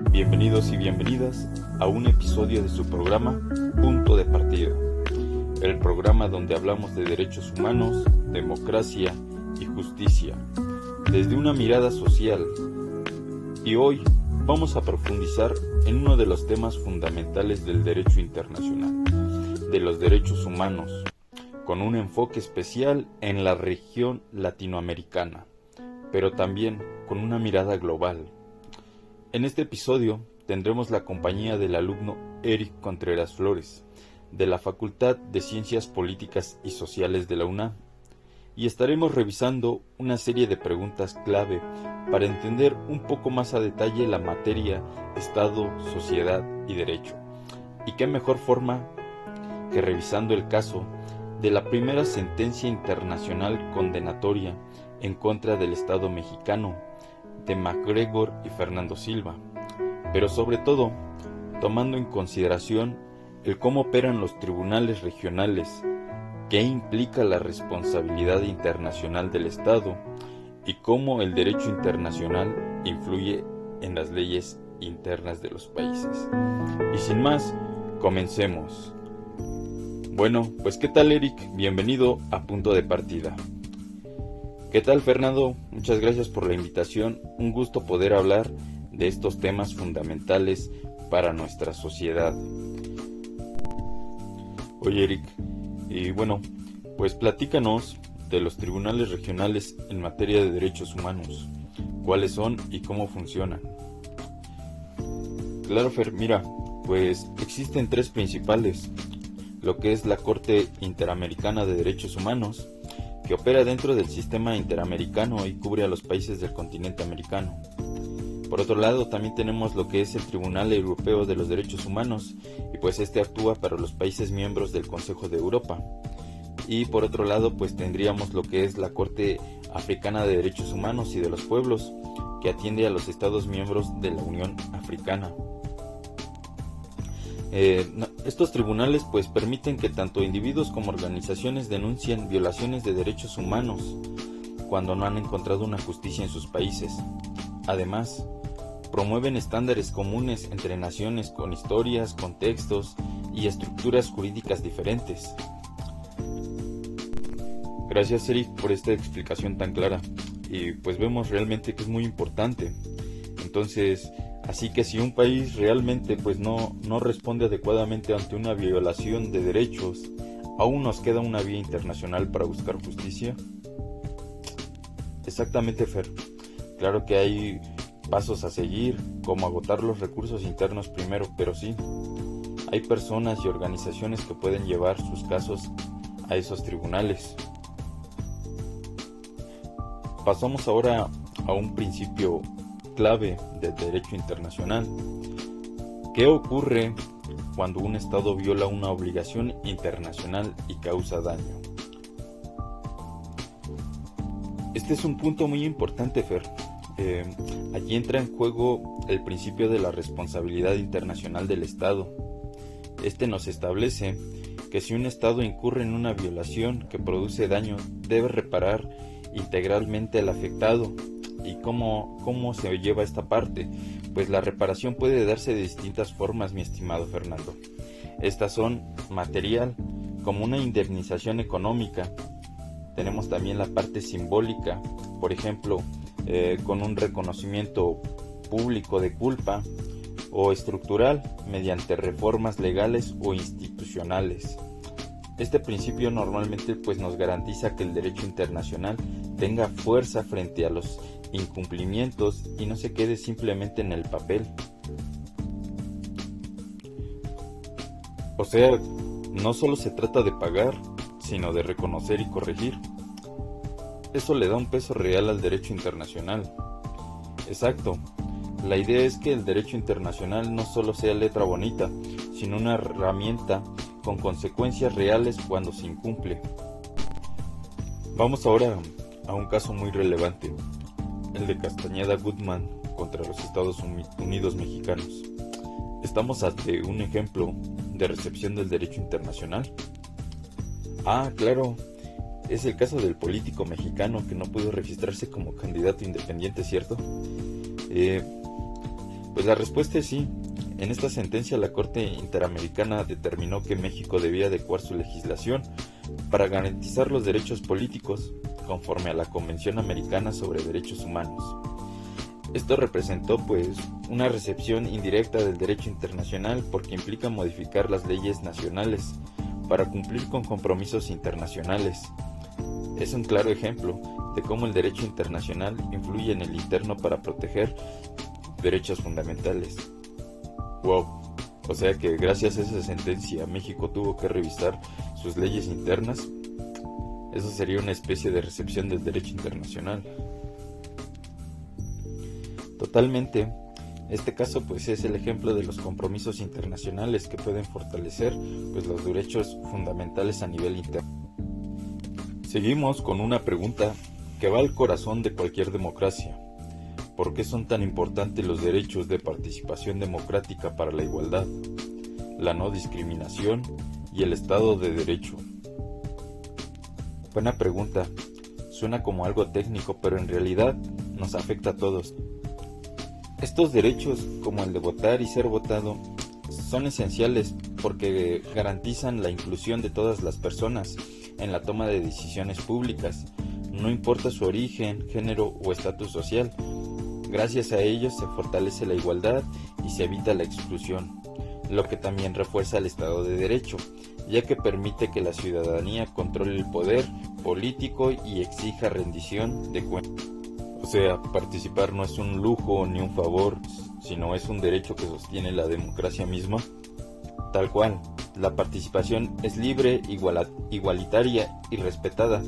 Bienvenidos y bienvenidas a un episodio de su programa Punto de Partida, el programa donde hablamos de derechos humanos, democracia y justicia, desde una mirada social. Y hoy vamos a profundizar en uno de los temas fundamentales del derecho internacional, de los derechos humanos, con un enfoque especial en la región latinoamericana, pero también con una mirada global. En este episodio tendremos la compañía del alumno Eric Contreras Flores, de la Facultad de Ciencias Políticas y Sociales de la UNAM, y estaremos revisando una serie de preguntas clave para entender un poco más a detalle la materia Estado, Sociedad y Derecho. Y qué mejor forma que revisando el caso de la primera sentencia internacional condenatoria en contra del Estado mexicano de MacGregor y Fernando Silva, pero sobre todo tomando en consideración el cómo operan los tribunales regionales, qué implica la responsabilidad internacional del Estado y cómo el derecho internacional influye en las leyes internas de los países. Y sin más, comencemos. Bueno, pues ¿qué tal, Eric? Bienvenido a Punto de Partida. ¿Qué tal, Fernando? Muchas gracias por la invitación. Un gusto poder hablar de estos temas fundamentales para nuestra sociedad. Oye, Eric, y bueno, pues platícanos de los tribunales regionales en materia de derechos humanos. ¿Cuáles son y cómo funcionan? Claro, Fer, mira, pues existen tres principales. Lo que es la Corte Interamericana de Derechos Humanos, que opera dentro del sistema interamericano y cubre a los países del continente americano. Por otro lado, también tenemos lo que es el Tribunal Europeo de los Derechos Humanos, y pues este actúa para los países miembros del Consejo de Europa. Y por otro lado, pues tendríamos lo que es la Corte Africana de Derechos Humanos y de los Pueblos, que atiende a los Estados miembros de la Unión Africana. Estos tribunales pues permiten que tanto individuos como organizaciones denuncien violaciones de derechos humanos cuando no han encontrado una justicia en sus países. Además, promueven estándares comunes entre naciones con historias, contextos y estructuras jurídicas diferentes. Gracias, Eric, por esta explicación tan clara. Y pues vemos realmente que es muy importante. Entonces, así que si un país realmente pues no responde adecuadamente ante una violación de derechos, ¿aún nos queda una vía internacional para buscar justicia? Exactamente, Fer. Claro que hay pasos a seguir, como agotar los recursos internos primero, pero sí, hay personas y organizaciones que pueden llevar sus casos a esos tribunales. Pasamos ahora a un principio clave del derecho internacional. ¿Qué ocurre cuando un Estado viola una obligación internacional y causa daño? Este es un punto muy importante, Fer. Allí entra en juego el principio de la responsabilidad internacional del Estado. Este nos establece que si un Estado incurre en una violación que produce daño, debe reparar integralmente al afectado. ¿Y cómo se lleva esta parte? Pues la reparación puede darse de distintas formas, mi estimado Fernando. Estas son material, como una indemnización económica. Tenemos también la parte simbólica, por ejemplo, con un reconocimiento público de culpa, o estructural, mediante reformas legales o institucionales. Este principio normalmente pues nos garantiza que el derecho internacional tenga fuerza frente a los incumplimientos y no se quede simplemente en el papel. O sea, no solo se trata de pagar, sino de reconocer y corregir. Eso le da un peso real al derecho internacional. Exacto. La idea es que el derecho internacional no solo sea letra bonita, sino una herramienta con consecuencias reales cuando se incumple. Vamos ahora a un caso muy relevante, el de Castañeda Gutmann contra los Estados Unidos mexicanos. ¿Estamos ante un ejemplo de recepción del derecho internacional? Ah, claro, es el caso del político mexicano que no pudo registrarse como candidato independiente, ¿cierto? Pues la respuesta es sí. En esta sentencia la Corte Interamericana determinó que México debía adecuar su legislación para garantizar los derechos políticos conforme a la Convención Americana sobre Derechos Humanos. Esto representó una recepción indirecta del derecho internacional porque implica modificar las leyes nacionales para cumplir con compromisos internacionales. Es un claro ejemplo de cómo el derecho internacional influye en el interno para proteger derechos fundamentales. Wow, o sea que gracias a esa sentencia México tuvo que revisar sus leyes internas. Eso sería una especie de recepción del derecho internacional. Totalmente. Este caso es el ejemplo de los compromisos internacionales que pueden fortalecer los derechos fundamentales a nivel interno. Seguimos con una pregunta que va al corazón de cualquier democracia. ¿Por qué son tan importantes los derechos de participación democrática para la igualdad, la no discriminación y el Estado de Derecho? Buena pregunta. Suena como algo técnico, pero en realidad nos afecta a todos. Estos derechos, como el de votar y ser votado, son esenciales porque garantizan la inclusión de todas las personas en la toma de decisiones públicas, no importa su origen, género o estatus social. Gracias a ellos se fortalece la igualdad y se evita la exclusión, lo que también refuerza el Estado de Derecho, ya que permite que la ciudadanía controle el poder político y exija rendición de cuentas. O sea, participar no es un lujo ni un favor, sino es un derecho que sostiene la democracia misma. Tal cual, la participación es libre, igualitaria y respetada.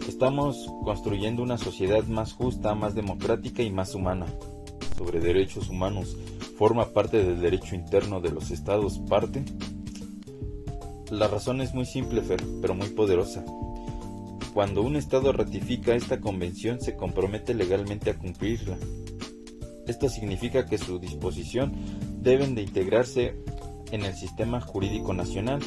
Estamos construyendo una sociedad más justa, más democrática y más humana. Sobre derechos humanos, ¿forma parte del derecho interno de los estados parte? La razón es muy simple, pero muy poderosa. Cuando un estado ratifica esta convención, se compromete legalmente a cumplirla. Esto significa que su disposición deben de integrarse en el sistema jurídico nacional.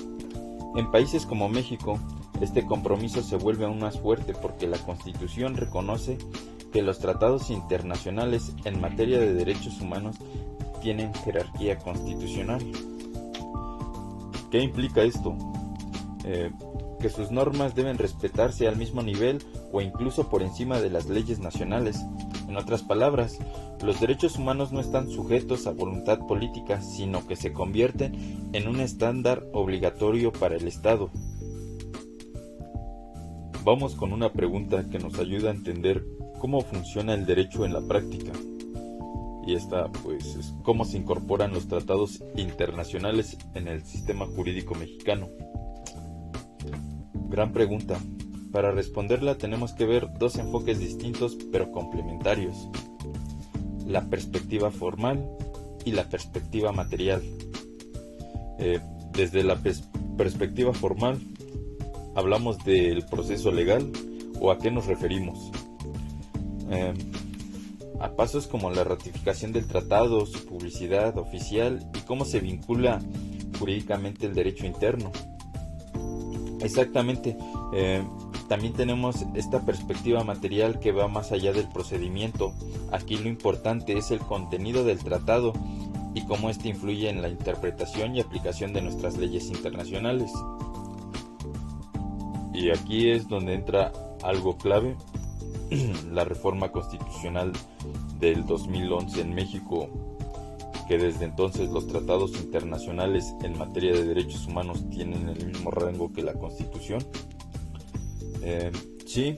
En países como México, este compromiso se vuelve aún más fuerte porque la Constitución reconoce que los tratados internacionales en materia de derechos humanos tienen jerarquía constitucional. ¿Qué implica esto? Que sus normas deben respetarse al mismo nivel o incluso por encima de las leyes nacionales. En otras palabras, los derechos humanos no están sujetos a voluntad política, sino que se convierten en un estándar obligatorio para el Estado. Vamos con una pregunta que nos ayuda a entender cómo funciona el derecho en la práctica. Y esta, es cómo se incorporan los tratados internacionales en el sistema jurídico mexicano. Gran pregunta. Para responderla tenemos que ver dos enfoques distintos pero complementarios: la perspectiva formal y la perspectiva material. Desde la perspectiva formal, hablamos del proceso legal. ¿O a qué nos referimos? A pasos como la ratificación del tratado, su publicidad oficial y cómo se vincula jurídicamente el derecho interno. Exactamente. También tenemos esta perspectiva material que va más allá del procedimiento. Aquí lo importante es el contenido del tratado y cómo este influye en la interpretación y aplicación de nuestras leyes internacionales. Y aquí es donde entra algo clave: la reforma constitucional del 2011 en México, que desde entonces los tratados internacionales en materia de derechos humanos tienen el mismo rango que la Constitución. Sí,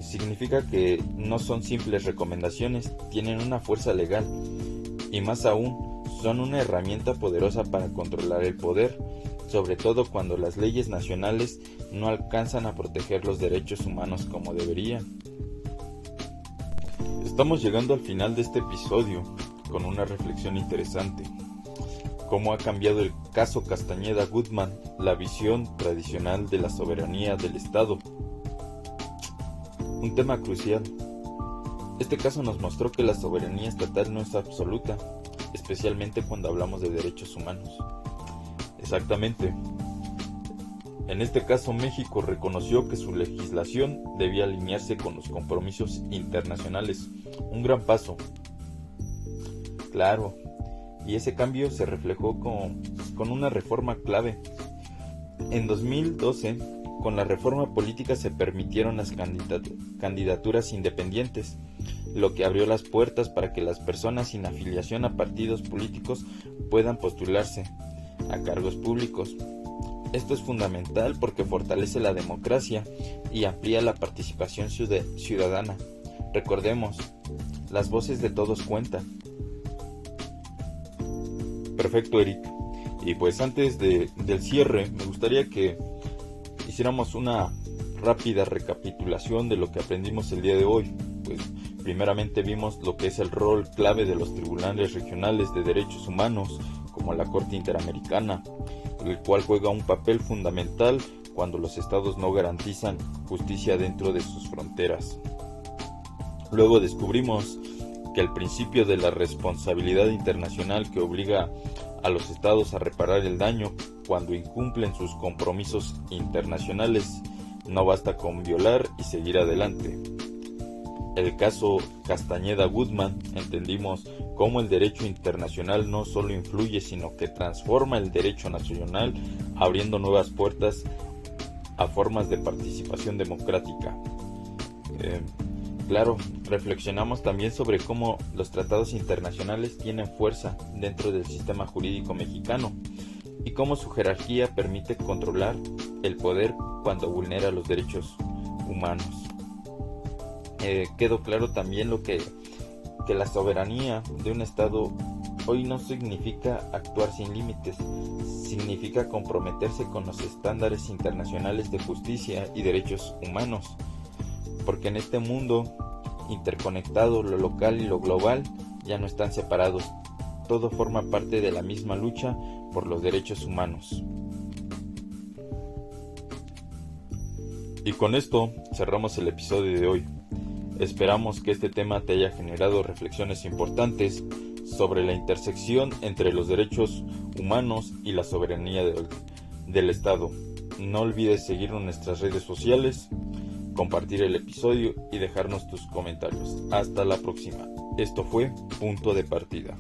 significa que no son simples recomendaciones, tienen una fuerza legal y más aún, son una herramienta poderosa para controlar el poder, sobre todo cuando las leyes nacionales no alcanzan a proteger los derechos humanos como deberían. Estamos llegando al final de este episodio con una reflexión interesante: cómo ha cambiado el caso Castañeda Gutmann la visión tradicional de la soberanía del Estado. Un tema crucial. Este caso nos mostró que la soberanía estatal no es absoluta, especialmente cuando hablamos de derechos humanos. Exactamente. En este caso, México reconoció que su legislación debía alinearse con los compromisos internacionales. Un gran paso. Claro, y ese cambio se reflejó con una reforma clave. En 2012, con la reforma política se permitieron las candidaturas independientes, lo que abrió las puertas para que las personas sin afiliación a partidos políticos puedan postularse a cargos públicos. Esto es fundamental porque fortalece la democracia y amplía la participación ciudadana. Recordemos, las voces de todos cuentan. Perfecto, Eric. Y pues antes del cierre, me gustaría que hiciéramos una rápida recapitulación de lo que aprendimos el día de hoy. Pues primeramente vimos lo que es el rol clave de los tribunales regionales de derechos humanos, como la Corte Interamericana, el cual juega un papel fundamental cuando los estados no garantizan justicia dentro de sus fronteras. Luego descubrimos que el principio de la responsabilidad internacional, que obliga a los estados a reparar el daño cuando incumplen sus compromisos internacionales, no basta con violar y seguir adelante. El caso Castañeda-Guzmán, entendimos cómo el derecho internacional no solo influye, sino que transforma el derecho nacional, abriendo nuevas puertas a formas de participación democrática. Claro, reflexionamos también sobre cómo los tratados internacionales tienen fuerza dentro del sistema jurídico mexicano y cómo su jerarquía permite controlar el poder cuando vulnera los derechos humanos. Quedó claro también que la soberanía de un estado hoy no significa actuar sin límites, significa comprometerse con los estándares internacionales de justicia y derechos humanos. Porque en este mundo interconectado, lo local y lo global ya no están separados. Todo forma parte de la misma lucha por los derechos humanos. Y con esto cerramos el episodio de hoy. Esperamos que este tema te haya generado reflexiones importantes sobre la intersección entre los derechos humanos y la soberanía del Estado. No olvides seguirnos en nuestras redes sociales, compartir el episodio y dejarnos tus comentarios. Hasta la próxima. Esto fue Punto de Partida.